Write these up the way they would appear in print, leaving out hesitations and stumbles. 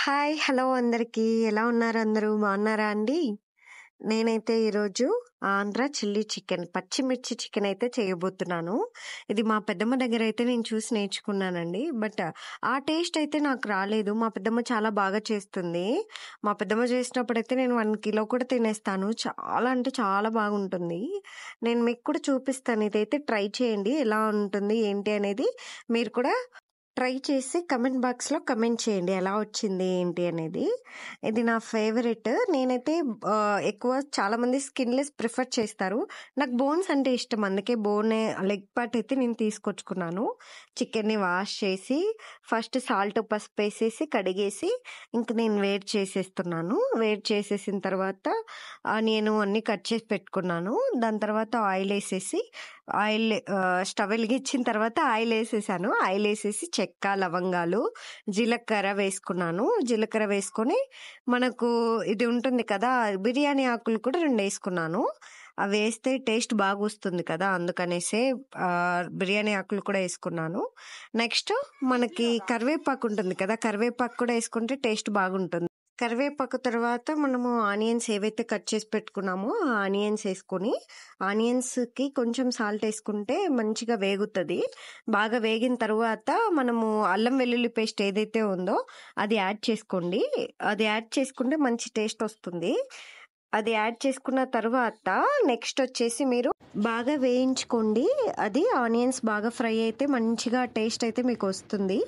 Hi! Hello అందరికీ. ఎలా ఉన్నారు అందరూ? బాగున్నారా అండి? నేనైతే ఈరోజు ఆంధ్ర చిల్లీ చికెన్, పచ్చిమిర్చి చికెన్ అయితే చేయబోతున్నాను. ఇది మా పెద్దమ్మ దగ్గరైతే నేను చూసి నేర్చుకున్నానండి. బట్ ఆ టేస్ట్ అయితే నాకు రాలేదు. మా పెద్దమ్మ చాలా బాగా చేస్తుంది. మా పెద్దమ్మ చేసినప్పుడైతే నేను 1 కిలో కూడా తినేస్తాను. చాలా అంటే చాలా బాగుంటుంది. నేను మీకు కూడా చూపిస్తాను. ఇదైతే ట్రై చేయండి. ఎలా ఉంటుంది ఏంటి అనేది మీరు కూడా ట్రై చేసి కమెంట్ బాక్స్‌లో కమెంట్ చేయండి. ఎలా వచ్చింది ఏంటి అనేది. ఇది నా ఫేవరెట్. నేనైతే ఎక్కువ చాలామంది స్కిన్‌లెస్ ప్రిఫర్ చేస్తారు. నాకు బోన్స్ అంటే ఇష్టం. అందుకే లెగ్ పార్ట్ అయితే నేను తీసుకొచ్చుకున్నాను. చికెన్‌ని వాష్ చేసి ఫస్ట్ సాల్ట్, పసుపేసేసి కడిగేసి ఇంక నేను వేడి చేసేస్తున్నాను. వేడి చేసేసిన తర్వాత ఆనియన్ అన్నీ కట్ చేసి పెట్టుకున్నాను. దాని తర్వాత స్టవ్ వెలిగించిన తర్వాత ఆయిల్ ఏసేసి చెక్క, లవంగాలు, జీలకర్ర వేసుకున్నాను. జీలకర్ర వేసుకొని మనకు ఇది ఉంటుంది కదా! బిర్యానీ ఆకులు కూడా 2 వేసుకున్నాను. అవేస్తే టేస్ట్ బాగొస్తుంది కదా! అందుకనేసే బిర్యానీ ఆకులు కూడా ఏసుకున్నాను. నెక్స్ట్ మనకి కరివేపాకు ఉంటుంది కదా! కరివేపాకు కూడా ఏసుకుంటే టేస్ట్ బాగుంటుంది. కరివేపాకు తర్వాత మనము ఆనియన్స్ ఏవైతే కట్ చేసి పెట్టుకున్నామో ఆ ఆనియన్స్ ఏసుకొని, ఆనియన్స్‌కి కొంచెం సాల్ట్ ఏసుకుంటే మంచిగా వేగుతది. బాగా వేగిన తరువాత మనము అల్లం వెల్లుల్లి పేస్ట్ ఏదైతే ఉందో అది యాడ్ చేసుకోండి. అది యాడ్ చేసుకుంటే మంచి టేస్ట్ వస్తుంది. అది యాడ్ చేసుకున్న తర్వాత నెక్స్ట్ వచ్చేసి మీరు బాగా వేయించుకోండి. అది ఆనియన్స్ బాగా ఫ్రై అయితే మంచిగా టేస్ట్ అయితే మీకొస్తుంది.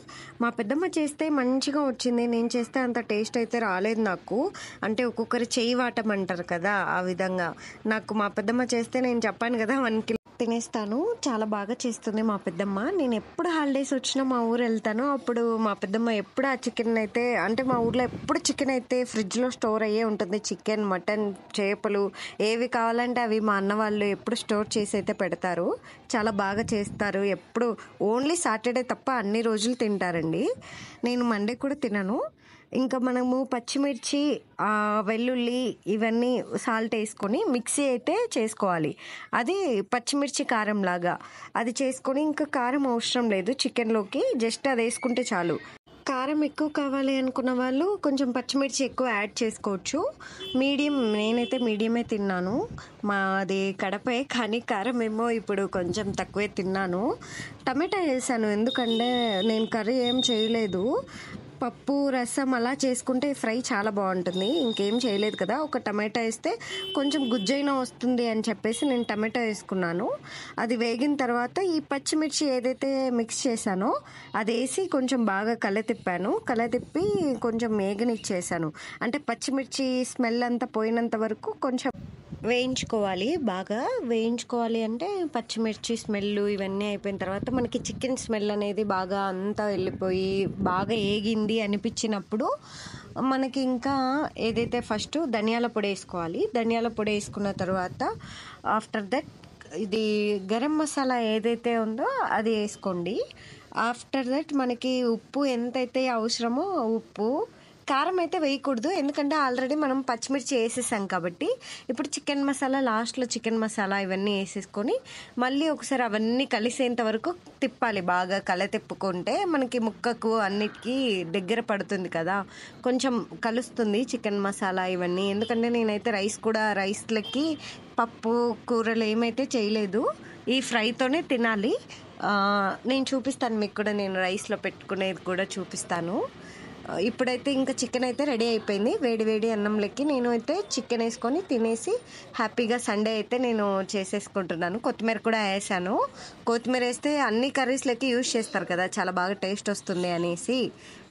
మా పెద్దమ్మ చేస్తే మంచిగా వచ్చింది. నేను చేస్తే అంత టేస్ట్ అయితే రాలేదు నాకు. అంటే ఒక్కొక్కరు చెయ్యి వాటమంటారు కదా! ఆ విధంగా. నాకు మా పెద్దమ్మ చేస్తే నేను చెప్పాను కదా! 1 కిలో తినేస్తాను. చాలా బాగా చేస్తుంది మా పెద్దమ్మ. నేను ఎప్పుడు హాలిడేస్ వచ్చినా మా ఊరు వెళ్తాను. అప్పుడు మా పెద్దమ్మ ఎప్పుడు ఆ చికెన్ అయితే అంటే మా ఊర్లో ఎప్పుడు చికెన్ అయితే ఫ్రిడ్జ్‌లో స్టోర్ అయ్యే ఉంటుంది. చికెన్, మటన్, చేపలు ఏవి కావాలంటే అవి మా అన్న వాళ్ళు ఎప్పుడు స్టోర్ చేసి అయితే పెడతారు. చాలా బాగా చేస్తారు. ఎప్పుడు ఓన్లీ సాటర్డే తప్ప అన్ని రోజులు తింటారండి. నేను మండే కూడా తినను. ఇంకా మనము పచ్చిమిర్చి, వెల్లుల్లి ఇవన్నీ సాల్ట్ వేసుకొని మిక్సీ అయితే చేసుకోవాలి. అది పచ్చిమిర్చి కారం లాగా అది చేసుకొని, ఇంకా కారం అవసరం లేదు చికెన్లోకి, జస్ట్ అది వేసుకుంటే చాలు. కారం ఎక్కువ కావాలి అనుకున్న వాళ్ళు కొంచెం పచ్చిమిర్చి ఎక్కువ యాడ్ చేసుకోవచ్చు. నేనైతే మీడియమే తిన్నాను. మాది కడపే, కానీ కారం ఏమో ఇప్పుడు కొంచెం తక్కువే తిన్నాను. టమాటా వేసాను ఎందుకంటే నేను కర్రీ ఏం చేయలేదు. పప్పు, రసం అలా చేసుకుంటే ఫ్రై చాలా బాగుంటుంది. ఇంకేం చేయలేదు కదా! ఒక టమాటా వేస్తే కొంచెం గుజ్జైనా వస్తుంది అని చెప్పేసి నేను టమాటా వేసుకున్నాను. అది వేగిన తర్వాత ఈ పచ్చిమిర్చి ఏదైతే మిక్స్ చేశానో అది వేసి కొంచెం బాగా కలతిప్పి కొంచెం వేగనిచ్చేసాను. అంటే పచ్చిమిర్చి స్మెల్ అంతా పోయినంత వరకు కొంచెం వేయించుకోవాలి అంటే పచ్చిమిర్చి స్మెల్ ఇవన్నీ అయిపోయిన తర్వాత మనకి చికెన్ స్మెల్ అనేది బాగా అంతా వెళ్ళిపోయి బాగా ఏగింది అనిపించినప్పుడు మనకి ఇంకా ఏదైతే ఫస్ట్ ధనియాల పొడి వేసుకోవాలి. ధనియాల పొడి వేసుకున్న తర్వాత ఆఫ్టర్ దట్ ఇది గరం మసాలా ఏదైతే ఉందో అది వేసుకోండి. ఆఫ్టర్ దట్ మనకి ఉప్పు ఎంతైతే అవసరమో ఉప్పు, కారం అయితే వేయకూడదు ఎందుకంటే ఆల్రెడీ మనం పచ్చిమిర్చి వేసేసాం కాబట్టి. ఇప్పుడు చికెన్ మసాలా, లాస్ట్లో చికెన్ మసాలా ఇవన్నీ వేసేసుకొని మళ్ళీ ఒకసారి అవన్నీ కలిసేంత వరకు తిప్పాలి. బాగా తిప్పుకుంటే మనకి ముక్కకు అన్నిటికీ దగ్గర పడుతుంది కదా, కొంచెం కలుస్తుంది చికెన్ మసాలా ఇవన్నీ. ఎందుకంటే నేనైతే రైస్లకి పప్పు కూరలు ఏమైతే చేయలేదు, ఈ ఫ్రైతోనే తినాలి. నేను చూపిస్తాను మీకు కూడా, నేను రైస్లో పెట్టుకునేది కూడా చూపిస్తాను. ఇప్పుడైతే ఇంకా చికెన్ అయితే రెడీ అయిపోయింది. వేడి అన్నంలోకి నేను అయితే చికెన్ వేసుకొని తినేసి హ్యాపీగా సండే అయితే నేను చేసేసుకుంటున్నాను. కొత్తిమీర కూడా వేసాను. కొత్తిమీర వేస్తే అన్ని కర్రీస్లోకి యూజ్ చేస్తారు కదా, చాలా బాగా టేస్ట్ వస్తుంది అనేసి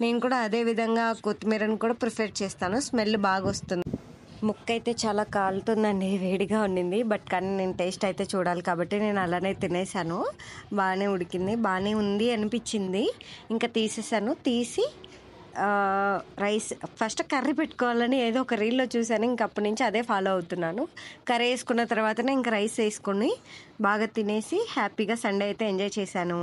నేను కూడా అదే విధంగా కొత్తిమీరను కూడా ప్రిఫర్ చేస్తాను. స్మెల్ బాగా వస్తుంది. ముక్క అయితే చాలా కాలుతుందండి, వేడిగా ఉండింది. కానీ నేను టేస్ట్ అయితే చూడాలి కాబట్టి నేను అలానే తినేసాను. బాగానే ఉడికింది, బాగానే ఉంది అనిపించింది. ఇంకా తీసి రైస్ ఫస్ట్ కర్రీ పెట్టుకోవాలని ఏదో ఒక రీల్‌లో చూశాను. ఇంక అప్పటి నుంచి అదే ఫాలో అవుతున్నాను. కర్రీ వేసుకున్న తర్వాతనే ఇంక రైస్ వేసుకొని బాగా తినేసి హ్యాపీగా సండే అయితే ఎంజాయ్ చేశాను.